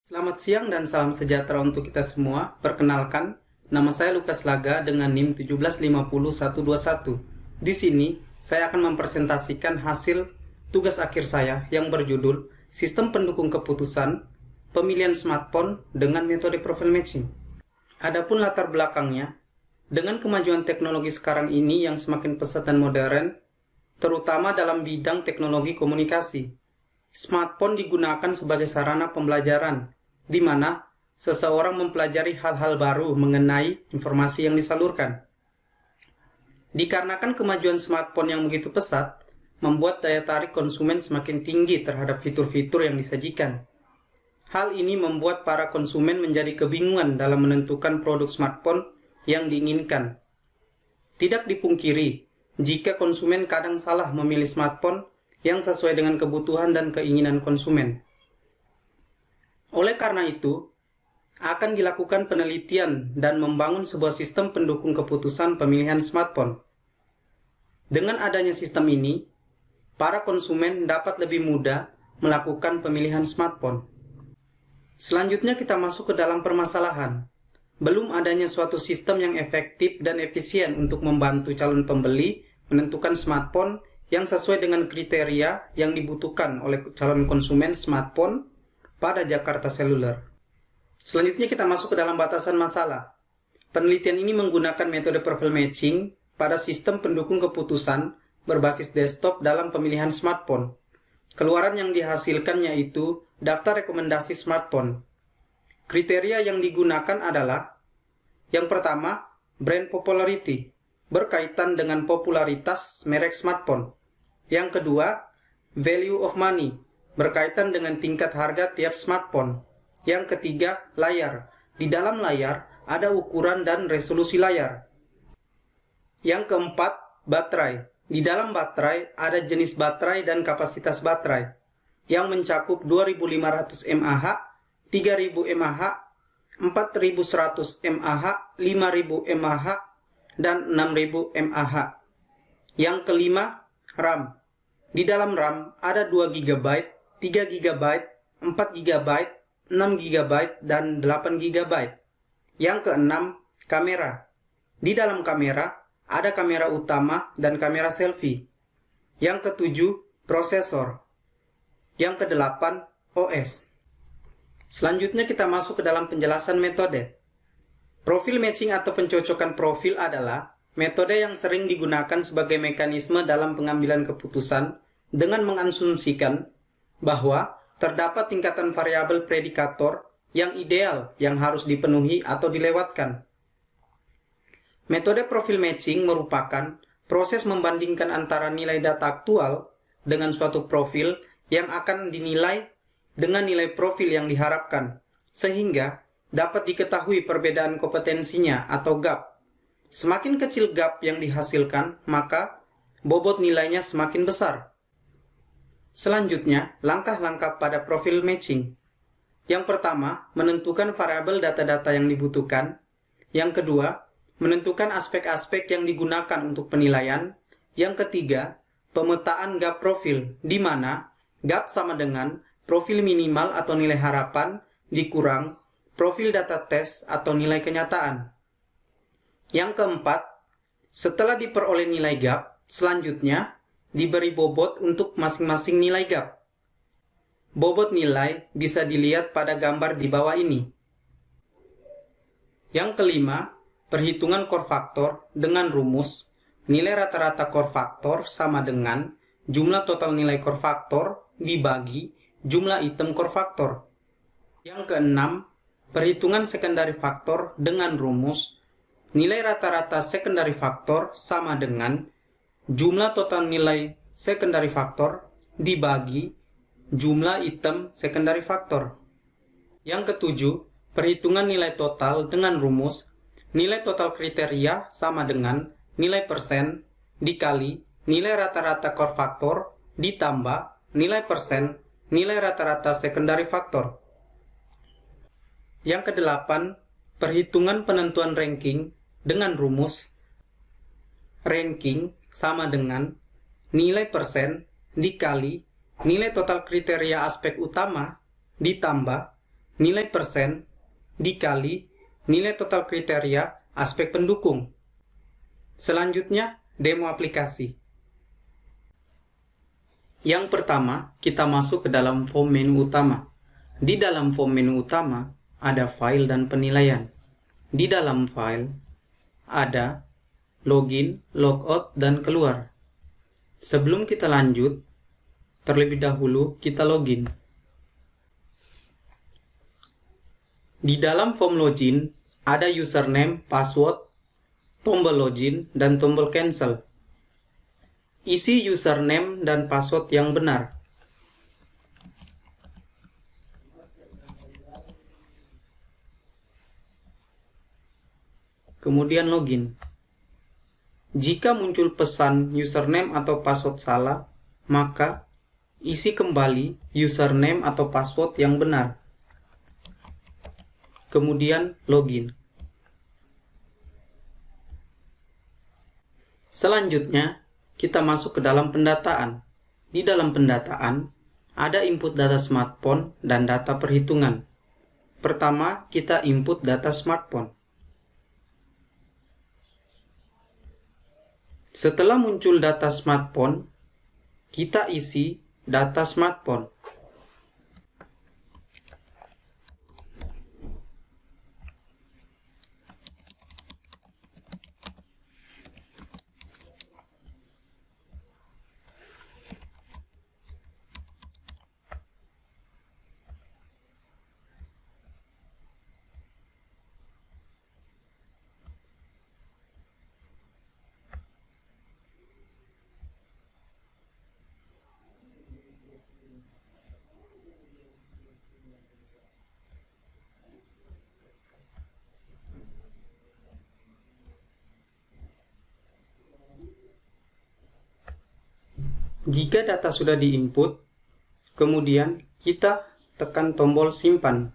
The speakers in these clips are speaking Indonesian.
Selamat siang dan salam sejahtera untuk kita semua. Perkenalkan, nama saya Lukas Laga dengan NIM 1750121. Di sini, saya akan mempresentasikan hasil tugas akhir saya yang berjudul Sistem Pendukung Keputusan Pemilihan Smartphone dengan Metode Profile Matching. Adapun latar belakangnya, dengan kemajuan teknologi sekarang ini yang semakin pesat dan modern, terutama dalam bidang teknologi komunikasi, smartphone digunakan sebagai sarana pembelajaran, di mana seseorang mempelajari hal-hal baru mengenai informasi yang disalurkan. Dikarenakan kemajuan smartphone yang begitu pesat, membuat daya tarik konsumen semakin tinggi terhadap fitur-fitur yang disajikan. Hal ini membuat para konsumen menjadi kebingungan dalam menentukan produk smartphone yang diinginkan. Tidak dipungkiri, jika konsumen kadang salah memilih smartphone yang sesuai dengan kebutuhan dan keinginan konsumen. Oleh karena itu, akan dilakukan penelitian dan membangun sebuah sistem pendukung keputusan pemilihan smartphone. Dengan adanya sistem ini, para konsumen dapat lebih mudah melakukan pemilihan smartphone. Selanjutnya kita masuk ke dalam permasalahan. Belum adanya suatu sistem yang efektif dan efisien untuk membantu calon pembeli menentukan smartphone yang sesuai dengan kriteria yang dibutuhkan oleh calon konsumen smartphone pada Jakarta Cellular. Selanjutnya kita masuk ke dalam batasan masalah. Penelitian ini menggunakan metode profile matching pada sistem pendukung keputusan berbasis desktop dalam pemilihan smartphone. Keluaran yang dihasilkan yaitu daftar rekomendasi smartphone. Kriteria yang digunakan adalah: yang pertama, brand popularity, berkaitan dengan popularitas merek smartphone. Yang kedua, value of money, berkaitan dengan tingkat harga tiap smartphone. Yang ketiga, layar. Di dalam layar ada ukuran dan resolusi layar. Yang keempat, baterai. Di dalam baterai ada jenis baterai dan kapasitas baterai yang mencakup 2500 mAh, 3000 mAh, 4100 mAh, 5000 mAh, dan 6000 mAh. Yang kelima, RAM. Di dalam RAM ada 2 GB, 3 GB, 4 GB, 6 GB, dan 8 GB. Yang keenam, kamera. Di dalam kamera ada kamera utama dan kamera selfie. Yang ketujuh, prosesor. Yang kedelapan, OS. Selanjutnya kita masuk ke dalam penjelasan metode. Profil matching atau pencocokan profil adalah metode yang sering digunakan sebagai mekanisme dalam pengambilan keputusan dengan mengasumsikan bahwa terdapat tingkatan variabel predikator yang ideal yang harus dipenuhi atau dilewatkan. Metode profil matching merupakan proses membandingkan antara nilai data aktual dengan suatu profil yang akan dinilai dengan nilai profil yang diharapkan, sehingga dapat diketahui perbedaan kompetensinya atau gap. Semakin kecil gap yang dihasilkan, maka bobot nilainya semakin besar. Selanjutnya, langkah-langkah pada profil matching. Yang pertama, menentukan variabel data-data yang dibutuhkan. Yang kedua, menentukan aspek-aspek yang digunakan untuk penilaian. Yang ketiga, pemetaan gap profil, di mana gap sama dengan profil minimal atau nilai harapan dikurang profil data tes atau nilai kenyataan. Yang keempat, setelah diperoleh nilai gap, selanjutnya diberi bobot untuk masing-masing nilai gap. Bobot nilai bisa dilihat pada gambar di bawah ini. Yang kelima, perhitungan core factor dengan rumus nilai rata-rata core factor sama dengan jumlah total nilai core factor dibagi jumlah item core factor. Yang keenam, perhitungan secondary factor dengan rumus nilai rata-rata secondary factor sama dengan jumlah total nilai secondary factor dibagi jumlah item secondary factor. Yang ketujuh, perhitungan nilai total dengan rumus nilai total kriteria sama dengan nilai persen dikali nilai rata-rata core factor ditambah nilai persen nilai rata-rata secondary factor. Yang kedelapan, perhitungan penentuan ranking dengan rumus ranking sama dengan nilai persen dikali nilai total kriteria aspek utama ditambah nilai persen dikali nilai total kriteria aspek pendukung. Selanjutnya, demo aplikasi. Yang pertama, kita masuk ke dalam form menu utama. Di dalam form menu utama, ada file dan penilaian. Di dalam file, ada login, logout, dan keluar. Sebelum kita lanjut, terlebih dahulu kita login. Di dalam form login, ada username, password, tombol login, dan tombol cancel. Isi username dan password yang benar. Kemudian login. Jika muncul pesan username atau password salah, maka isi kembali username atau password yang benar. Kemudian login. Selanjutnya, kita masuk ke dalam pendataan. Di dalam pendataan, ada input data smartphone dan data perhitungan. Pertama, kita input data smartphone. Setelah muncul data smartphone, kita isi data smartphone. Jika data sudah diinput, kemudian kita tekan tombol simpan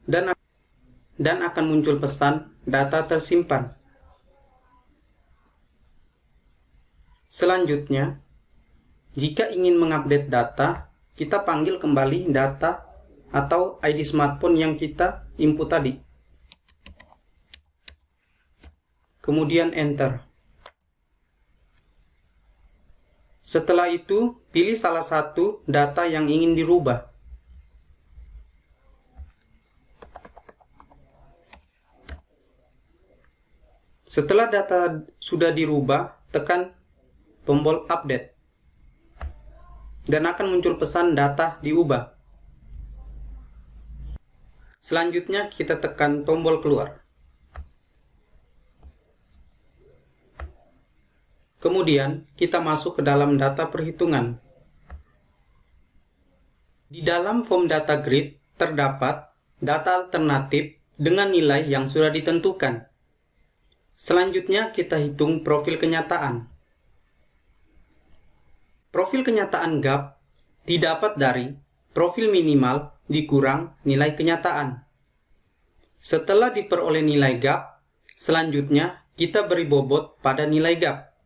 dan akan muncul pesan data tersimpan. Selanjutnya, jika ingin mengupdate data, kita panggil kembali data atau ID smartphone yang kita input tadi. Kemudian enter. Setelah itu, pilih salah satu data yang ingin dirubah. Setelah data sudah dirubah, tekan tombol update. Dan akan muncul pesan data diubah. Selanjutnya, kita tekan tombol keluar. Kemudian, kita masuk ke dalam data perhitungan. Di dalam form data grid, terdapat data alternatif dengan nilai yang sudah ditentukan. Selanjutnya, kita hitung profil kenyataan. Profil kenyataan GAP didapat dari profil minimal dikurang nilai kenyataan. Setelah diperoleh nilai GAP, selanjutnya kita beri bobot pada nilai GAP.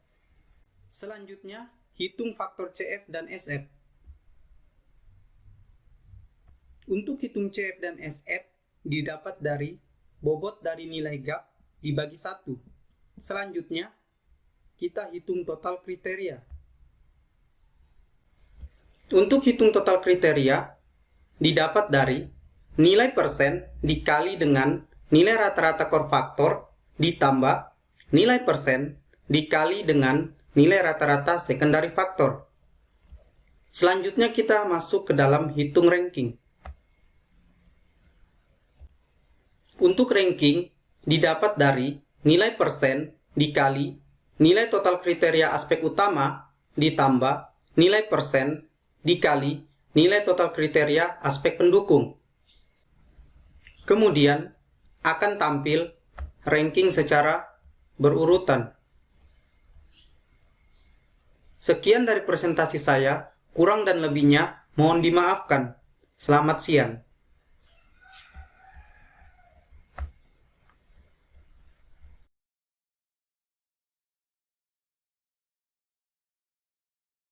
Selanjutnya, hitung faktor CF dan SF. Untuk hitung CF dan SF, didapat dari bobot dari nilai GAP dibagi 1. Selanjutnya, kita hitung total kriteria. Untuk hitung total kriteria, didapat dari nilai persen dikali dengan nilai rata-rata core factor ditambah nilai persen dikali dengan nilai rata-rata secondary factor. Selanjutnya kita masuk ke dalam hitung ranking. Untuk ranking didapat dari nilai persen dikali nilai total kriteria aspek utama ditambah nilai persen dikali nilai total kriteria aspek pendukung. Kemudian akan tampil ranking secara berurutan. Sekian dari presentasi saya, kurang dan lebihnya mohon dimaafkan. Selamat siang.